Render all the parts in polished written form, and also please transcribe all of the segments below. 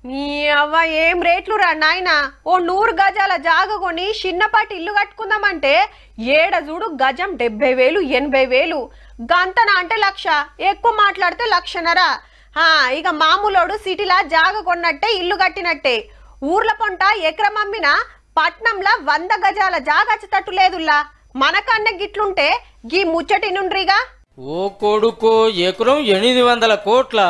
మీ అవ్వ ఏం రేట్లు రా నాయన. ఓ 100 గజాల జాగ కొని చిన్నపాటి ఇల్లు కట్టుకుందామంటే ఏడ చూడు గజం 70,000 80,000. గంతన అంటే 1,00,000, ఎక్కువ మాట్లాడితే 1,00,000. ఇక మామూలోడు సిటీలా జాగ కొన్నట్టే ఇల్లు కట్టినట్టే. ఊర్ల పొంట ఎకరం అమ్మినా పట్నంలా 100 గజాల జాగ వచ్చేటట్టు లేదుల్లా. మనకన్న గిట్లుంటే గీ ముచ్చటి నుండ్రిగా. ఓ కొడుకో, ఎకరం 800 కోట్ల.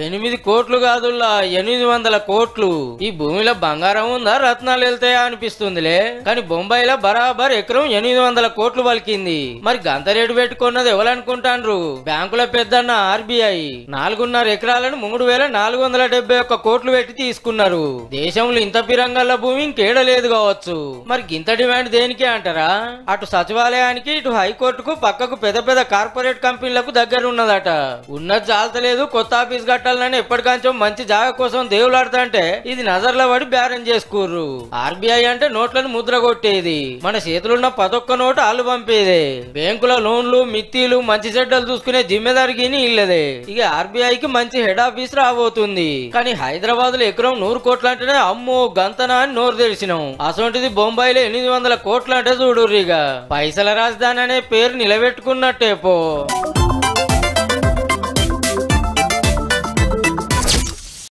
8 కోట్లు కాదుల్లా, 800 కోట్లు. ఈ భూమిలో బంగారం ఉందా, రత్నాలు వెళ్తాయా అనిపిస్తుందిలే. కానీ బొంబాయిలో బరాబర్ ఎకరం 800 కోట్లు పలికింది. మరి గంత రేటు పెట్టుకున్నది ఎవరనుకుంటాండ్రు? బ్యాంకుల పెద్దన్న ఆర్బీఐ 4.5 ఎకరాలను 3,471 కోట్లు పెట్టి తీసుకున్నారు. దేశంలో ఇంత పిరంగల్ల భూమి ఇంకేడ లేదు కావచ్చు. మరి గింత డిమాండ్ దేనికి అంటారా? అటు సచివాలయానికి, ఇటు హైకోర్టుకు పక్కకు పెద్ద పెద్ద కార్పొరేట్ కంపెనీలకు దగ్గర ఉన్నదట. ఉన్నది చాలతలేదు, కొత్త ఆఫీస్ కట్టాలని ఎప్పటికంచో మంచి జాగా కోసం దేవులాడుతా అంటే ఇది నజర్ల పడి బేరం చేసుకుర్రు. ఆర్బీఐ అంటే నోట్లను ముద్ర కొట్టేది, మన చేతులున్న 11 నోటు ఆలు పంపేదే. బ్యాంకుల లోన్లు మిత్తీలు మంచి చెడ్డలు చూసుకునే జిమ్మెదారిగిని ఇల్లదే. ఇక ఆర్బీఐకి మంచి హెడ్ ఆఫీస్ రాబోతుంది. కానీ హైదరాబాద్ లో ఎకరం 100 కోట్లు అంటేనే అమ్మో గంతనా అని నోరు తెరిచినాం. అసొంటిది బొంబాయిలో 800 కోట్లు అంటే చూడుర్రిగా. పైసల రాజధాని అనే పేరు నిలబెట్టుకున్నట్టే పో.